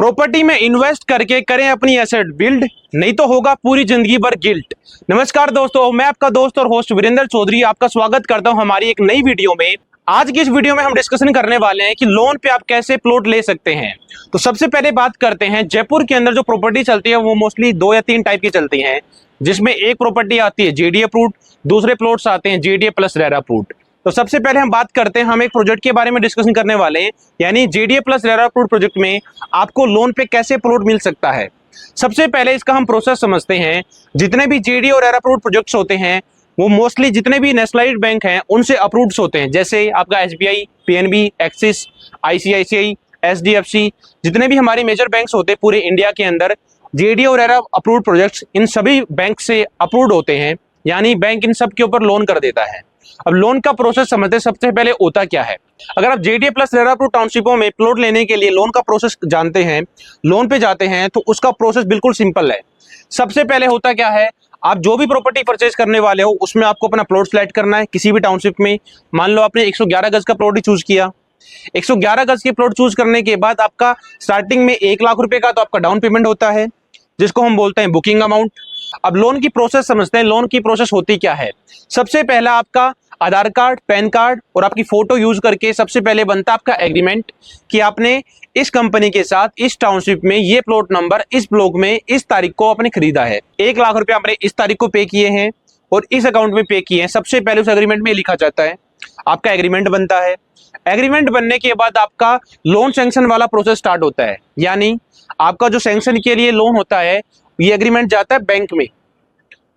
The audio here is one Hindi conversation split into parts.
प्रॉपर्टी में इन्वेस्ट करके करें अपनी एसेट बिल्ड, नहीं तो होगा पूरी जिंदगी भर गिल्ट। नमस्कार दोस्तों, मैं आपका दोस्त और होस्ट वीरेंद्र चौधरी आपका स्वागत करता हूं हमारी एक नई वीडियो में। आज की इस वीडियो में हम डिस्कशन करने वाले हैं कि लोन पे आप कैसे प्लॉट ले सकते हैं। तो सबसे पहले बात करते हैं, जयपुर के अंदर जो प्रॉपर्टी चलती है वो मोस्टली 2 या 3 टाइप की चलती हैं, जिसमें एक प्रॉपर्टी आती है जेडीए अप्रूव्ड, दूसरे प्लॉट्स आते हैं जेडीए प्लस रेरा अप्रूव्ड। तो सबसे पहले हम बात करते हैं, हम एक प्रोजेक्ट के बारे में डिस्कशन करने वाले हैं, यानी JDA plus RERA approved project में आपको लोन पे कैसे प्लॉट मिल सकता है। सबसे पहले इसका हम प्रोसेस समझते हैं। जितने भी जेडीए और रेरा अप्रूव्ड प्रोजेक्ट्स होते हैं वो मोस्टली जितने भी नेशनलाइज्ड बैंक हैं उनसे अप्रूव्ड होते हैं, जैसे आपका SBI, PNB, axis, ICICI, HDFC, जितने भी हमारे मेजर बैंक्स होते हैं पूरे इंडिया के अंदर, जेडीए और रेरा अप्रूव्ड प्रोजेक्ट्स इन सभी बैंक से अप्रूव्ड होते हैं, यानी बैंक इन सब के ऊपर लोन कर देता है। अब लोन का प्रोसेस समझते हैं, सबसे पहले होता क्या है। अगर आप जेडीए प्लस रेरा अप्रूव्ड टाउनशिपों में प्लॉट लेने के लिए लोन का प्रोसेस जानते हैं, लोन पे जाते हैं, तो उसका प्रोसेस बिल्कुल सिंपल है। सबसे पहले होता क्या है, आप जो भी प्रॉपर्टी परचेज करने वाले हो उसमें आपको अपना प्लॉट सेलेक्ट करना है किसी भी टाउनशिप में। मान लो आपने 111 गज का प्लॉट ही चूज किया। 111 गज के प्लॉट चूज करने के बाद आपका स्टार्टिंग में 1 लाख रुपए का तो आपका डाउन पेमेंट होता है, जिसको हम बोलते हैं बुकिंग अमाउंट। अब लोन की प्रोसेस समझते हैं। लोन की प्रोसेस होती क्या है। सबसे पहला आपका आधार कार्ड, पैन कार्ड और आपकी फोटो यूज करके सबसे पहले बनता है आपका एग्रीमेंट कि आपने इस कंपनी के साथ इस टाउनशिप में ये प्लॉट नंबर इस ब्लॉक में इस तारीख को आपने खरीदा है। 1 लाख रुपए आपने इस तारीख को पे किए हैं और इस अकाउंट में पे किए हैं। सबसे पहले उस एग्रीमेंट में लिखा जाता है, आपका एग्रीमेंट बनता है। एग्रीमेंट बनने के बाद आपका लोन सैंक्शन वाला प्रोसेस स्टार्ट होता है, यानी आपका जो सैंक्शन के लिए लोन होता है ये एग्रीमेंट जाता है बैंक में।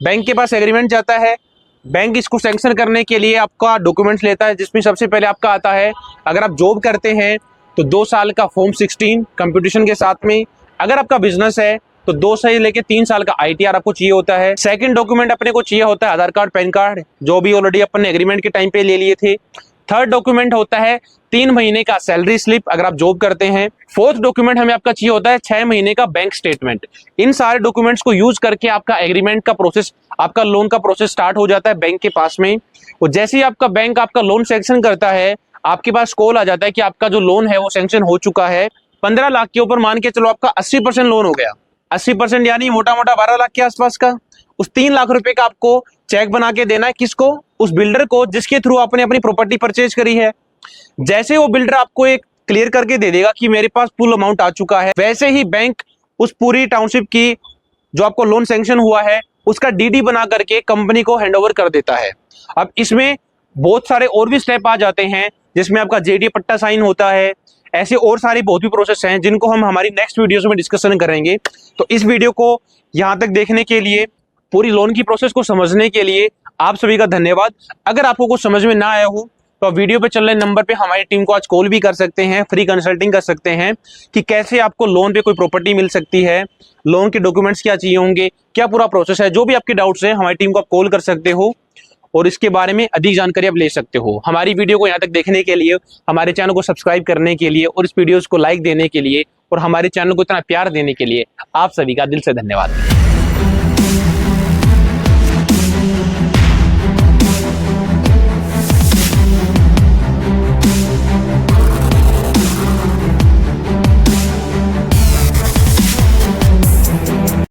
बैंक के पास एग्रीमेंट जाता है, बैंक इसको सैंक्शन करने के लिए आपका डॉक्यूमेंट्स लेता है, जिसमें सबसे पहले आपका आता है, अगर आप जॉब करते हैं तो 2 साल का फॉर्म 16 कंप्यूटेशन के साथ में। अगर आपका बिजनेस है तो 2 से लेके 3 साल का आईटीआर आपको चाहिए होता है। सेकंड डॉक्यूमेंट अपने को चाहिए होता है आधार कार्ड, पैन कार्ड, जो भी ऑलरेडी अपन ने एग्रीमेंट के टाइम पे ले लिए थे। थर्ड डॉक्यूमेंट होता है 3 महीने का सैलरी स्लिप अगर आप जॉब करते हैं। फोर्थ डॉक्यूमेंट हमें आपका चाहिए होता है 6 महीने का बैंक स्टेटमेंट। इन सारे डॉक्यूमेंट्स को यूज करके आपका एग्रीमेंट का प्रोसेस, आपका लोन का प्रोसेस स्टार्ट हो जाता है बैंक के पास में। और जैसे ही आपका बैंक आपका लोन सैंक्शन करता है, आपके पास कॉल आ जाता है कि आपका जो लोन है वो सैंक्शन हो चुका है। 15 लाख के ऊपर मान के चलो आपका 80% लोन हो गया। 80% यानी मोटा मोटा 12 लाख के आसपास का। उस 3 लाख रुपए का आपको चेक बना के देना है, किसको? उस बिल्डर को जिसके थ्रू आपने अपनी प्रॉपर्टी परचेज करी है। जैसे वो बिल्डर आपको एक क्लियर करके दे देगा कि मेरे पास फुल अमाउंट आ चुका है, वैसे ही बैंक उस पूरी टाउनशिप की जो आपको लोन सैंक्शन हुआ है उसका डीडी बना करके कंपनी को हैंडओवर कर देता है। अब इसमें बहुत सारे और भी स्टेप आ जाते हैं, जिसमें आपका जेडीए पट्टा साइन होता है। ऐसे और सारी बहुत भी प्रोसेस हैं जिनको हम हमारी नेक्स्ट वीडियोस में डिस्कशन करेंगे। तो इस वीडियो को यहाँ तक देखने के लिए, पूरी लोन की प्रोसेस को समझने के लिए आप सभी का धन्यवाद। अगर आपको कुछ समझ में ना आया हो तो आप वीडियो पे चल रहे नंबर पे हमारी टीम को आज कॉल भी कर सकते हैं, फ्री कंसल्टिंग कर सकते हैं कि कैसे आपको लोन पे कोई प्रॉपर्टी मिल सकती है, लोन के डॉक्यूमेंट्स क्या चाहिए होंगे, क्या पूरा प्रोसेस है। जो भी आपके डाउट्स हैं हमारी टीम को आप कॉल कर सकते हो और इसके बारे में अधिक जानकारी आप ले सकते हो। हमारी वीडियो को यहाँ तक देखने के लिए, हमारे चैनल को सब्सक्राइब करने के लिए और इस वीडियोस को लाइक देने के लिए और हमारे चैनल को इतना प्यार देने के लिए आप सभी का दिल से धन्यवाद।